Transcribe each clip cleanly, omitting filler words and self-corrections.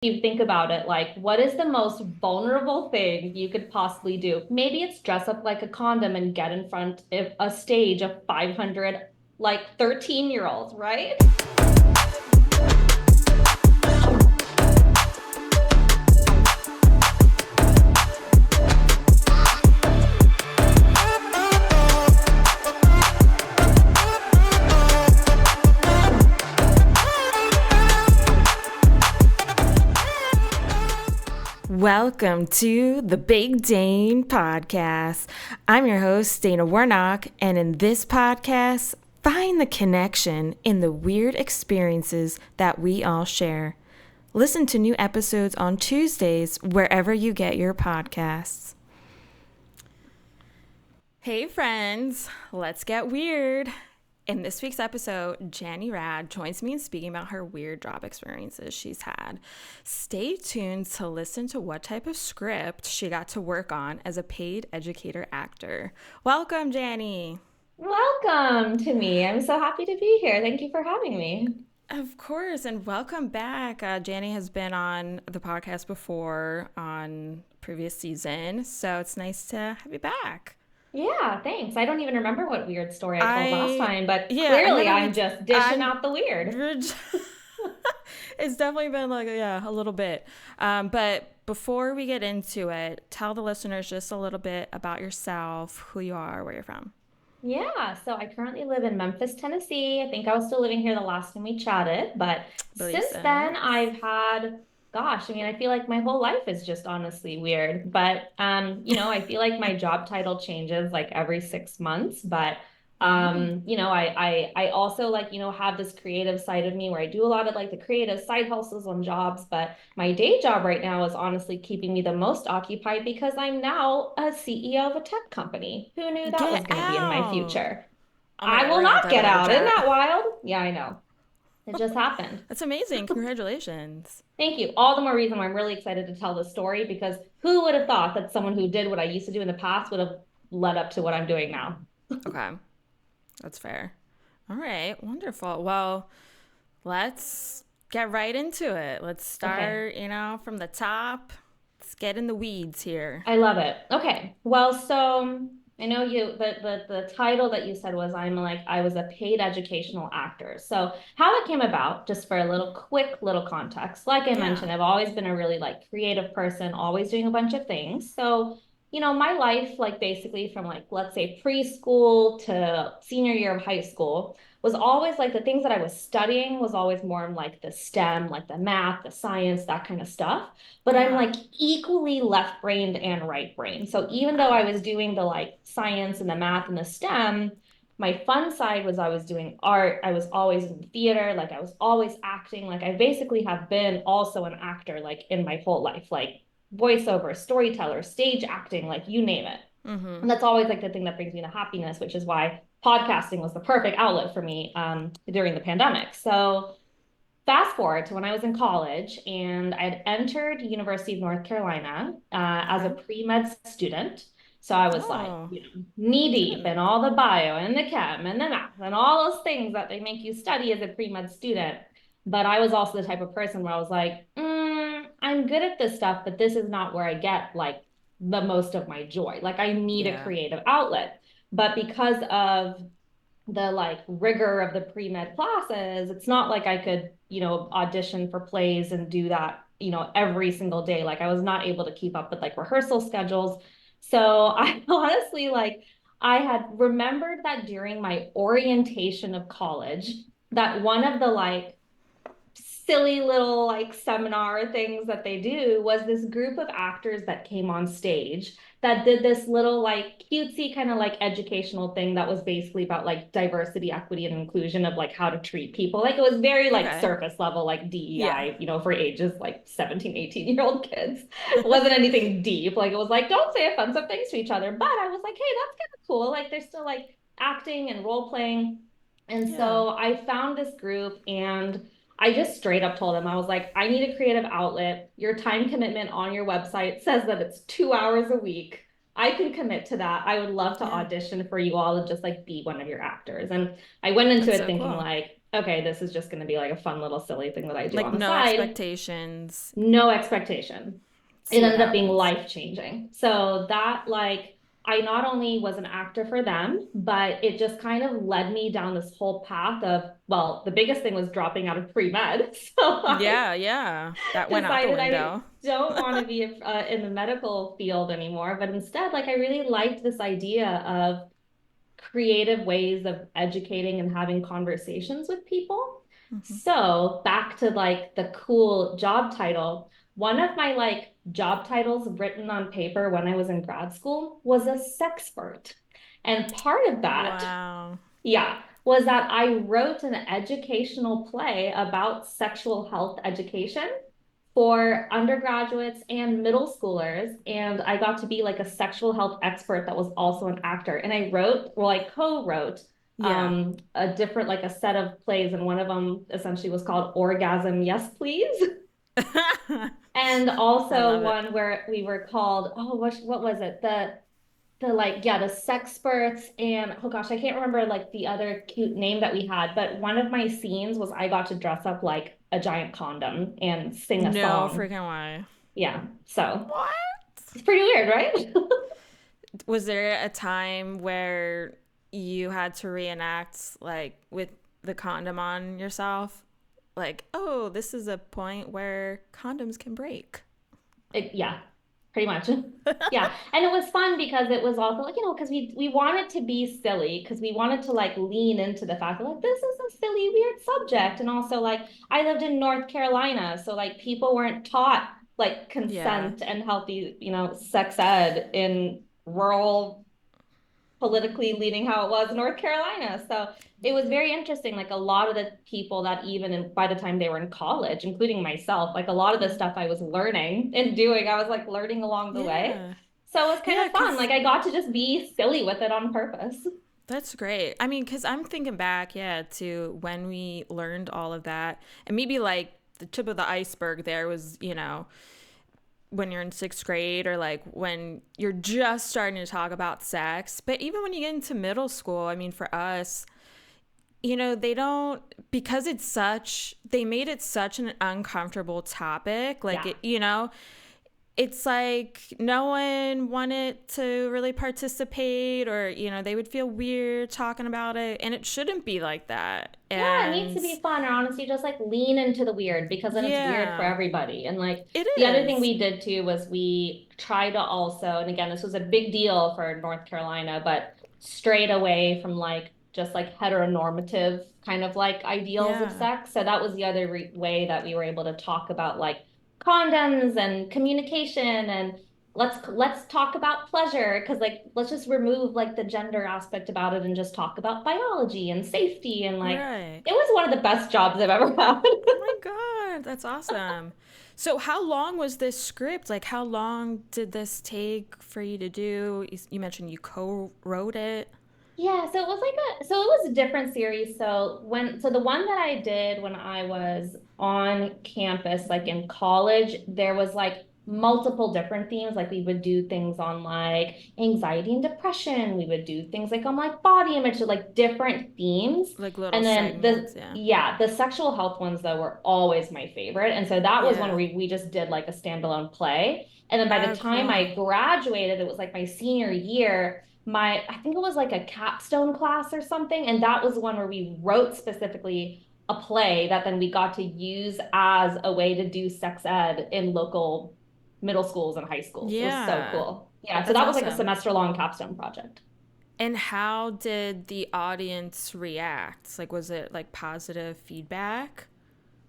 you think about it, like, what is the most vulnerable thing you could possibly do? Maybe it's dress up like a condom and get in front of a stage of 500, like 13-year-olds, right? Welcome to the Big Dane Podcast. I'm your host, Dana Warnock, and in this podcast, find the connection in the weird experiences that we all share. Listen to new episodes on Tuesdays wherever you get your podcasts. Hey friends, let's get weird. In this week's episode, Jani Rad joins me in speaking about her weird job experiences she's had. Stay tuned to listen to what type of script she got to work on as a paid educator-actor. Welcome, Jani. Welcome to me. I'm so happy to be here. Thank you for having me. Of course, and welcome back. Jani has been on the podcast before on previous season, so it's nice to have you back. Yeah, thanks. I don't even remember what weird story I told last time, but I clearly never I'm just dishing I'm out the weird. It's definitely been like, a little bit. But before we get into it, tell the listeners just a little bit about yourself, who you are, where you're from. Yeah, so I currently live in Memphis, Tennessee. I think I was still living here the last time we chatted, but since then Blessings. I've had, gosh, I mean, I feel like my whole life is just honestly weird. But I feel like my job title changes like every 6 months, but Mm-hmm. I also like, have this creative side of me where I do a lot of like the creative side hustles on jobs, but my day job right now is honestly keeping me the most occupied because I'm now a CEO of a tech company. Who knew that was Get going to be in my out. future? Oh my I God, will we're gonna have to not have get another out. Isn't chat. that wild? Yeah, I know. It just happened. That's amazing. Congratulations. Thank you. All the more reason why I'm really excited to tell this story because who would have thought that someone who did what I used to do in the past would have led up to what I'm doing now? Okay, that's fair. All right, wonderful. Well, let's get right into it. Let's Okay. start, from the top. Let's get in the weeds here. I love it. Okay. Well, so I know the title that you said was I was a paid educational actor. So how it came about, just for a little quick little context, like I Yeah. mentioned, I've always been a really like creative person, always doing a bunch of things. So, my life, like basically from like let's say preschool to senior year of high school, was always like the things that I was studying was always more in like the STEM, like the math, the science, that kind of stuff, but I'm Yeah. like equally left-brained and right-brained. So even though Wow. I was doing the like science and the math and the STEM, my fun side was I was doing art. I was always in theater, like I was always acting. Like I basically have been also an actor like in my whole life, like voiceover, storyteller, stage acting, like you name it. Mm-hmm. And that's always like the thing that brings me to happiness, which is why podcasting was the perfect outlet for me during the pandemic. So fast forward to when I was in college and I had entered University of North Carolina as a Okay. pre-med student. So I was like, Oh, knee deep good. in all the bio and the chem and the math and all those things that they make you study as a pre-med student. But I was also the type of person where I was like, I'm good at this stuff, but this is not where I get like the most of my joy. Like I need a Yeah. creative outlet. But because of the like rigor of the pre-med classes, it's not like I could, audition for plays and do that, every single day. Like I was not able to keep up with like rehearsal schedules. So I honestly like I had remembered that during my orientation of college, that one of the like silly little like seminar things that they do was this group of actors that came on stage that did this little like cutesy kind of like educational thing that was basically about like diversity, equity, and inclusion of like how to treat people. Like it was very like Okay. surface level, like Yeah. DEI, for ages like 17, 18-year-old kids. It wasn't anything deep. Like it was like, don't say offensive things to each other. But I was like, hey, that's kind of cool. Like they're still like acting and role playing. And Yeah. so I found this group and I just straight up told him, I was like, I need a creative outlet. Your time commitment on your website says that it's 2 hours a week. I can commit to that. I would love to Yeah. audition for you all and just like be one of your actors. And I went into That's it so thinking cool. like, okay, this is just going to be like a fun little silly thing that I do Like on the no side. expectations. No expectation. It See what ended up being happens. life changing. So that like I not only was an actor for them, but it just kind of led me down this whole path of, well, the biggest thing was dropping out of pre-med. So I Yeah, yeah. That went out the decided I window. don't want to be in the medical field anymore, but instead, like I really liked this idea of creative ways of educating and having conversations with people. So back to like the cool job title. One of my like job titles written on paper when I was in grad school was a sexpert. And part of that, Wow. yeah, was that I wrote an educational play about sexual health education for undergraduates and middle schoolers. And I got to be like a sexual health expert that was also an actor. And I wrote, well, I co-wrote Yeah. a different, like a set of plays. And one of them essentially was called Orgasm, Yes, Please. And I also love it. one where we were called, oh, what was it? The like, yeah, the sexperts and oh gosh, I can't remember like the other cute name that we had, but one of my scenes was I got to dress up like a giant condom and sing a No song. freaking way. Yeah. So What? it's pretty weird, right? Was there a time where you had to reenact like with the condom on yourself? Like, oh, this is a point where condoms can break. Yeah, pretty much. Yeah. And it was fun because it was also like, because we wanted to be silly, because we wanted to like lean into the fact that like this is a silly, weird subject. And also like I lived in North Carolina, so like people weren't taught like Yeah. consent and healthy, sex ed in rural politically leaning how it was in North Carolina. So it was very interesting. Like a lot of the people that even by the time they were in college, including myself, like a lot of the stuff I was learning and doing, I was like learning along the way. Yeah. So it was kind Yeah, of fun. because Like I got to just be silly with it on purpose. that's great. I mean, because I'm thinking back, yeah, to when we learned all of that. And maybe like the tip of the iceberg there was, when you're in sixth grade or like when you're just starting to talk about sex. But even when you get into middle school, I mean, for us, they don't, because they made it such an uncomfortable topic. Like, Yeah. it's like no one wanted to really participate or, they would feel weird talking about it. And it shouldn't be like that. Yeah, it needs And to be fun or honestly just like lean into the weird because then it's weird for yeah, everybody. And like it the other thing is. we did too was we tried to also, and again, this was a big deal for North Carolina, but strayed away from like just like heteronormative kind of like ideals of Yeah, sex. So that was the other way that we were able to talk about like condoms and communication and let's talk about pleasure because like let's just remove like the gender aspect about it and just talk about biology and safety and like right. it was one of the best jobs I've ever had. Oh my God, that's awesome. So, how long was this script? Like, how long did this take for you to do? You mentioned you co wrote it. Yeah, so it was so it was a different series. So the one that I did when I was on campus, like in college, there was like multiple different themes. Like we would do things on like anxiety and depression. We would do things like on like body image, so like different themes. Like little And then segments, yeah. the sexual health ones though were always my favorite. And so that was when Yeah. we just did like a standalone play. And then by the Oh, time cool. I graduated, it was like my senior year I think it was like a capstone class or something. And that was one where we wrote specifically a play that then we got to use as a way to do sex ed in local middle schools and high schools. It was so Yeah. cool. Yeah. So That's that was like a awesome. semester long capstone project. And how did the audience react? Like, was it like positive feedback?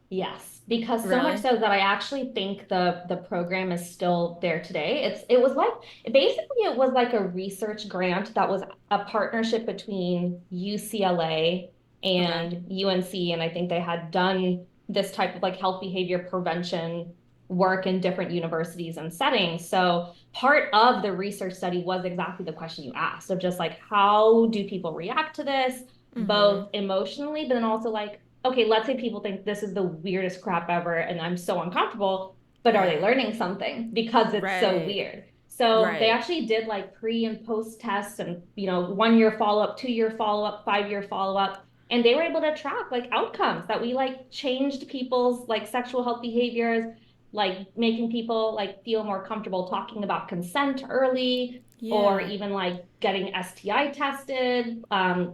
Yes, because so much Really? so that I actually think the program is still there today. It was like basically it was like a research grant that was a partnership between UCLA Okay. and UNC, and I think they had done this type of like health behavior prevention work in different universities and settings. So part of the research study was exactly the question you asked of just like how do people react to this, Mm hmm. both emotionally, but then also like okay, let's say people think this is the weirdest crap ever and I'm so uncomfortable, but are they Yeah. learning something because it's so Right. weird? So they Right. actually did like pre and post tests and, 1 year follow up, 2 year follow up, 5 year follow up. and they were able to track like outcomes that we like changed people's like sexual health behaviors, like making people like feel more comfortable talking about consent early, or Yeah. even like getting STI tested,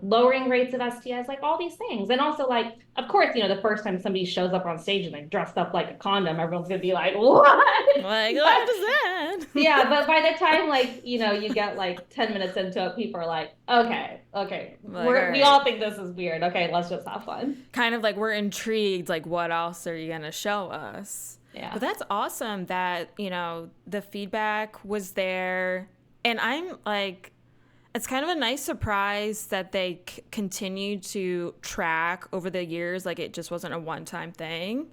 lowering rates of STIs, like all these things. And also, like, of course, the first time somebody shows up on stage and like dressed up like a condom, everyone's gonna be like, what? Like, But what is that? yeah, but by the time like, you get like 10 minutes into it, people are like, okay, okay, Like, all we right. all think this is weird. Okay, let's just have fun. Kind of like we're intrigued, like, what else are you going to show us? But Yeah. that's awesome that, the feedback was there. And I'm like, it's kind of a nice surprise that they continued to track over the years. Like, it just wasn't a one time thing.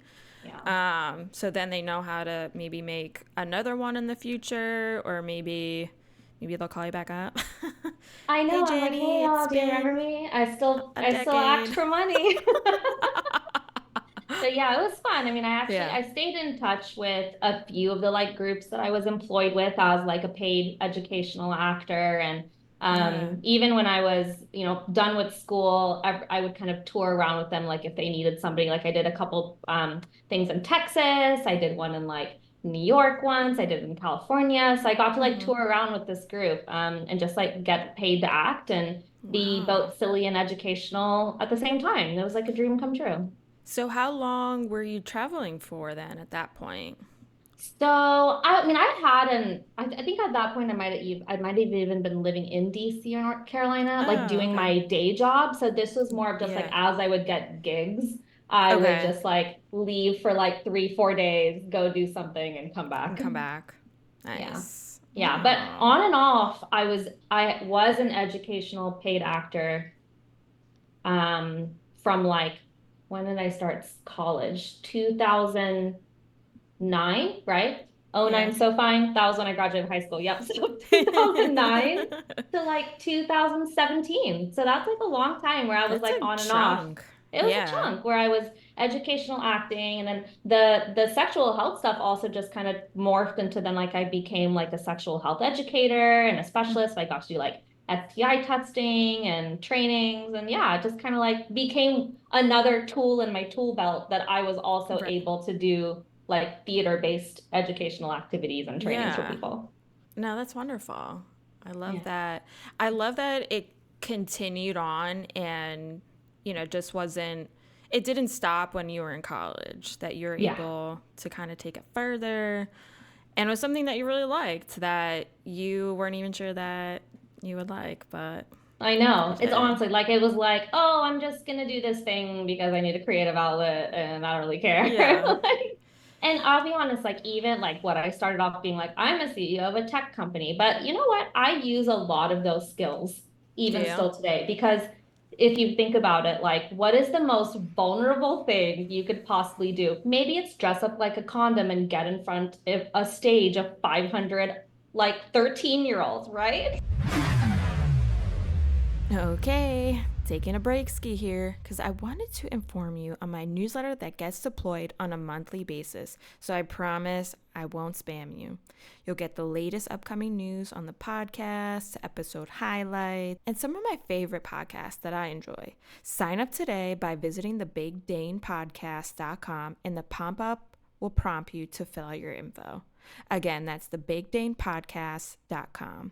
Yeah. So then they know how to maybe make another one in the future, or maybe they'll call you back up. I Hey, know. I'm like, hey, Jani, it's y'all, do you remember been me? I still a I still act decade. for money. So yeah, it was fun. I mean, Yeah. I stayed in touch with a few of the like groups that I was employed with as like a paid educational actor. And Yeah. even when I was, done with school, I would kind of tour around with them like if they needed somebody. Like I did a couple things in Texas. I did one in like New York once. I did it in California. So I got to like Mm-hmm. tour around with this group and just like get paid to act and be Wow. both silly and educational at the same time. It was like a dream come true. So how long were you traveling for then at that point? So I mean I think at that point I might have even been living in DC or North Carolina, like Oh, doing okay. my day job. So this was more of just like Yeah. as I would get gigs, I would Okay. just like leave for like 3, 4 days, go do something and come And back. come back. Yeah. Nice. Yeah. But Wow. on and off, I was an educational paid actor from like when did I start college? 2009, right? Oh Yeah. nine, so fine. That was when I graduated high school. Yep. So 2009 to like 2017. So that's like a long time where I was That's like a on and off. chunk. It was a Yeah. chunk where I was educational acting, and then the sexual health stuff also just kind of morphed into then like I became like a sexual health educator and a specialist. I got to do like STI testing and trainings. And yeah, it just kind of like became another tool in my tool belt that I was also Right. able to do like theater-based educational activities and trainings for Yeah. people. No, that's wonderful. I love Yeah. that. I love that it continued on and, just wasn't, it didn't stop when you were in college, that you're Yeah. able to kind of take it further. And it was something that you really liked that you weren't even sure that you would like, but I you know. It's did. honestly like it was like, oh, I'm just gonna do this thing because I need a creative outlet and I don't really care. Yeah. Like, and I'll be honest, like even like what I started off being like, I'm a CEO of a tech company, but you know what? I use a lot of those skills Do even you? still today because if you think about it, like what is the most vulnerable thing you could possibly do? Maybe it's dress up like a condom and get in front of a stage of 500 like 13-year-olds, right? Okay, taking a break ski here because I wanted to inform you on my newsletter that gets deployed on a monthly basis. So I promise I won't spam you. You'll get the latest upcoming news on the podcast, episode highlights, and some of my favorite podcasts that I enjoy. Sign up today by visiting thebigdanepodcast.com and the pop up will prompt you to fill out your info. Again, that's thebigdanepodcast.com.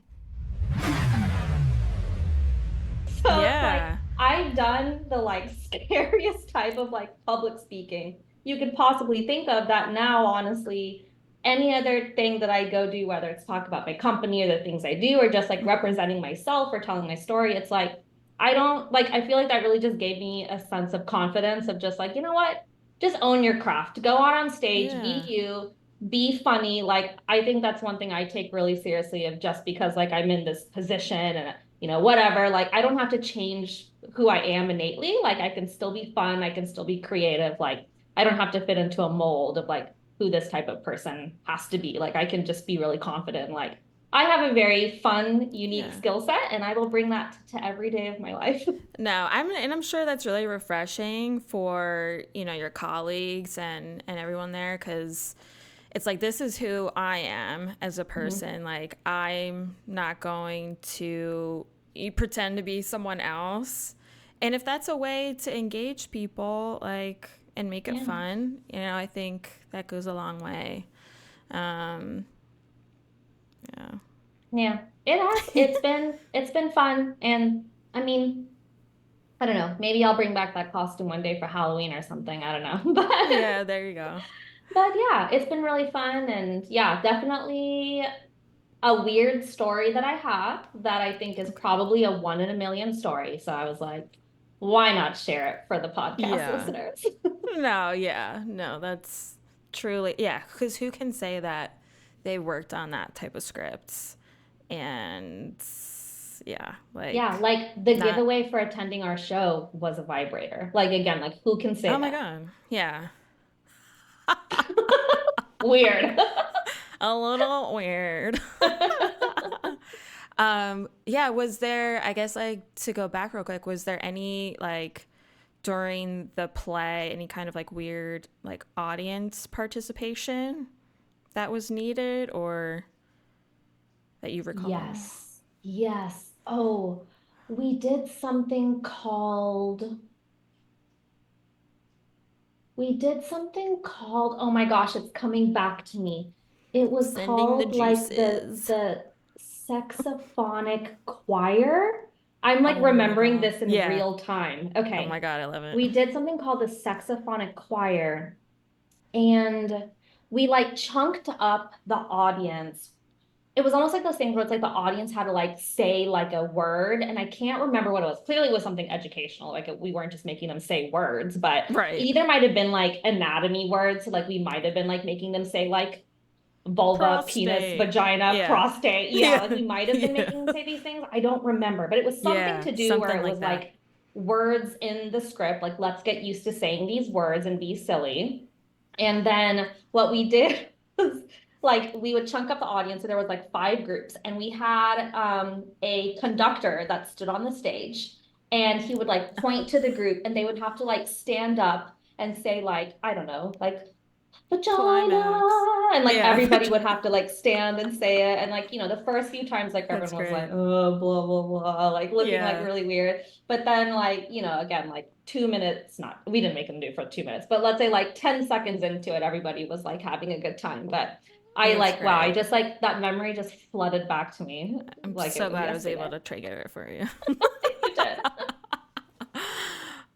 So it's like Yeah. I've done the like scariest type of like public speaking you could possibly think of that now, honestly, any other thing that I go do, whether it's talk about my company or the things I do, or just like representing myself or telling my story, it's like I don't like I feel like that really just gave me a sense of confidence of just like, you know what? Just own your craft. Go out on stage, be Yeah. you, be funny. Like I think that's one thing I take really seriously of just because like I'm in this position and whatever. Like I don't have to change who I am innately. Like I can still be fun. I can still be creative. Like I don't have to fit into a mold of like who this type of person has to be. Like I can just be really confident. Like I have a very fun, unique Yeah. skill set, and I will bring that to every day of my life. No, I'm sure that's really refreshing for, your colleagues and everyone there cuz it's like this is who I am as a person. Like I'm not going to you pretend to be someone else. And if that's a way to engage people, like, and make it Yeah. fun, I think that goes a long way. Um, yeah. Yeah. It has. It's been fun. And I mean, I don't know. Maybe I'll bring back that costume one day for Halloween or something. I don't know. Yeah, there you go. But yeah, it's been really fun. And yeah, definitely a weird story that I have that I think is Okay. probably a one in a million story. So I was like, why not share it for the podcast Yeah. listeners? No, yeah. No, that's truly, yeah. Because who can say that they worked on that type of scripts? And yeah, Yeah, like, like the not, giveaway for attending our show was a vibrator. Like again, like who can say oh my that? God. Yeah. Weird. A little weird. Yeah, was there, I guess, like, to go back real quick, was there any, like, during the play, any kind of, like, weird, like, audience participation that was needed or that you recall? Yes. Yes. Oh, we did something called oh my gosh, it's coming back to me. It was Sending the called like the juices. the saxophonic choir. I'm like Oh my remembering God. this in Yeah. real time. Oh my Okay. God, I love it. We did something called the saxophonic choir, and we like chunked up the audience. It was almost like those things where it's like the audience had to like say like a word, and I can't remember what it was. Clearly, it was something educational. Like we weren't just making them say words, but it Right. either might have been like anatomy words. So like we might have been like making them say like vulva, penis, Prostate. vagina, Yeah. prostate. Yeah, like Yeah. we might have been Yeah. making them say these things. I don't remember, but it was something Yeah. to do where Something it was like that. like words in the script, like let's get used to saying these words and be silly. And then what we did was like we would chunk up the audience. So there was like five groups, and we had a conductor that stood on the stage, and he would like point to the group, and they would have to like stand up and say like I don't know, like Climax. vagina, and like Yeah. everybody would have to like stand and say it, and like the first few times like That's everyone was like great. oh blah blah blah, like looking like Yeah. really weird, but then like again like 2 minutes, not we didn't make them do it for 2 minutes, but let's say like 10 seconds into it everybody was like having a good time. But I That's like wow, I great. just like that memory just flooded back to me I'm like it so was glad I was able yesterday. to trigger it for you. You did.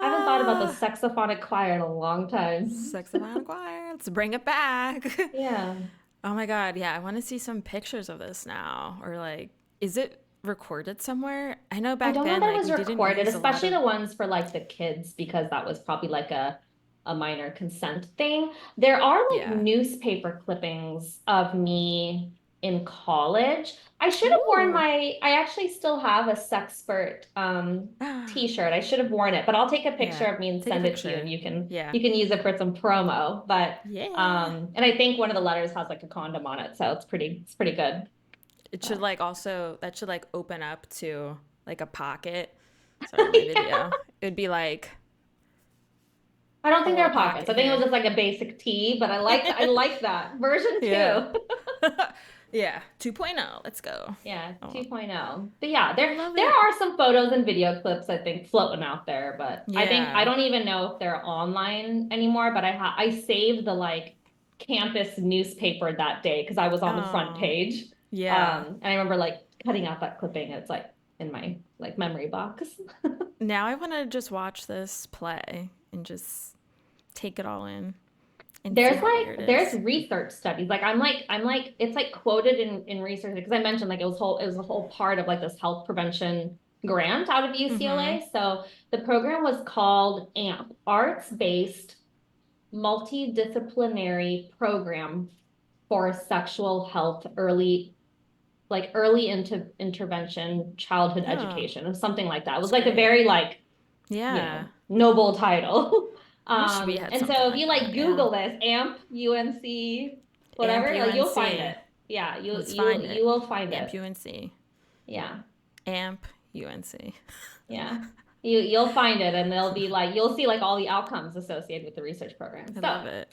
I haven't thought about the Ah, saxophonic choir in a long time. Saxophone choir. Let's bring it back. Yeah. Oh my God. Yeah. I want to see some pictures of this now. Or, like, is it recorded somewhere? I know I back don't know then, that it like, was we didn't recorded, use a lot especially of. the ones for like the kids, because that was probably like a minor consent thing. There are like Yeah. newspaper clippings of me in college. I should have worn Ooh. I actually still have a Sexpert t-shirt. I should have worn it, but I'll take a picture Yeah. of me and Take a send it to you, and picture. Yeah. you can use it for some promo. But Yeah. and I think one of the letters has like a condom on it, so it's pretty good. It should, But like, also, that should, like, open up to, like, a pocket. Sorry, my yeah. video. It would be like I don't a think there little are pockets. pocket I think it was here. just like a basic tee, but I like that version Yeah. too. Yeah. 2.0. Let's go. Yeah, Oh, 2.0. But yeah, I love there it. are some photos and video clips I think floating out there, but I Yeah. don't even know if they're online anymore, but I saved the like campus newspaper that day because I was on the front Oh, page. yeah. And I remember like cutting out that clipping. And it's like in my like memory box. Now I want to just watch this play and just take it all in and see how weird it There's is. research studies. Like I'm like it's like quoted in research because I mentioned like it was a whole part of like this health prevention grant out of Mm-hmm. UCLA. So the program was called AMP, Arts Based Multidisciplinary Program for Sexual Health Early Intervention Childhood Oh, Education or something like that. It was that's like a great. very like Yeah. noble title. Wish we had And something so if like you like that. Yeah. Google this, AMP, UNC, AMP whatever, like you'll find UNC. it. Yeah, Let's find you it. will find AMP it. UNC. Yeah. AMP UNC. Yeah. You'll find it, and they'll be like you'll see like all the outcomes associated with the research program. I So love it.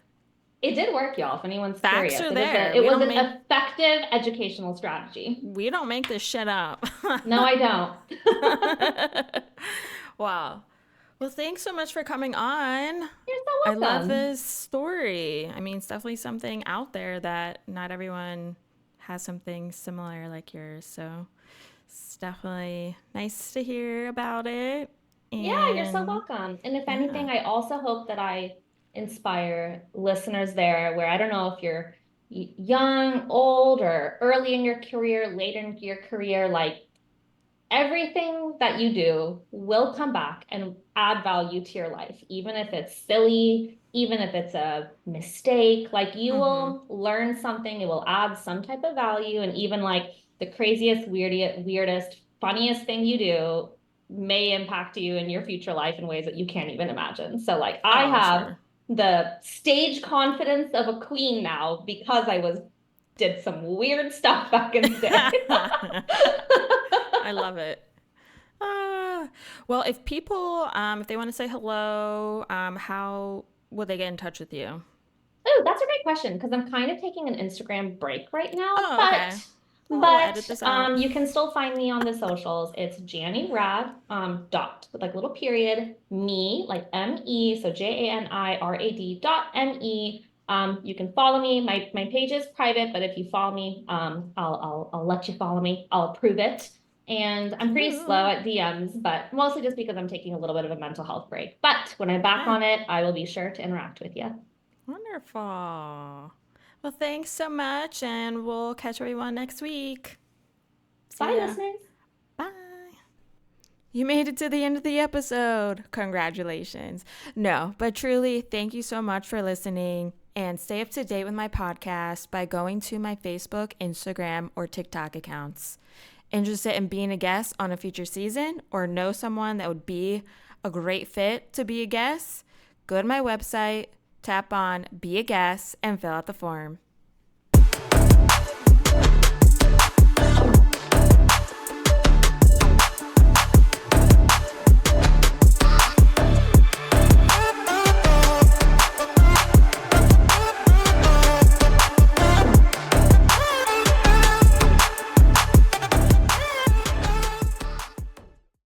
it did work, y'all, if anyone's Facts curious. are there. It was an effective educational strategy. We don't make this shit up. No, I don't. Wow. Well, thanks so much for coming on. You're I so love welcome. this story. I mean, it's definitely something out there that not everyone has something similar like yours. So it's definitely nice to hear about it. Yeah, you're so And welcome. And if yeah. anything, I also hope that I inspire listeners there where I don't know if you're young, old, or early in your career, late in your career, like everything that you do will come back and add value to your life, even if it's silly, even if it's a mistake. Like you Mm-hmm. will learn something, it will add some type of value, and even like the craziest, weirdest, funniest thing you do may impact you in your future life in ways that you can't even imagine. So, like, I Oh, have sure. the stage confidence of a queen now because I was did some weird stuff back in the day. I love it. Ah, well, if people, if they want to say hello, how will they get in touch with you? Oh, that's a great question because I'm kind of taking an Instagram break right now, Oh, okay. but Well, we'll edit this out. you can still find me on the socials. It's Jani Rad dot with like little period me like M-E, so JANIRAD dot M-E. You can follow me. My page is private, but if you follow me, I'll let you follow me. I'll approve it. And I'm pretty slow Cool. at DMs, but mostly just because I'm taking a little bit of a mental health break. But when I'm back Okay. on it, I will be sure to interact with you. Wonderful. Well, thanks so much, and we'll catch everyone next week. See Bye, ya. listeners. Bye. You made it to the end of the episode. Congratulations. No, but truly, thank you so much for listening. And stay up to date with my podcast by going to my Facebook, Instagram, or TikTok accounts. Interested in being a guest on a future season or know someone that would be a great fit to be a guest? Go to my website, tap on Be a Guest, and fill out the form.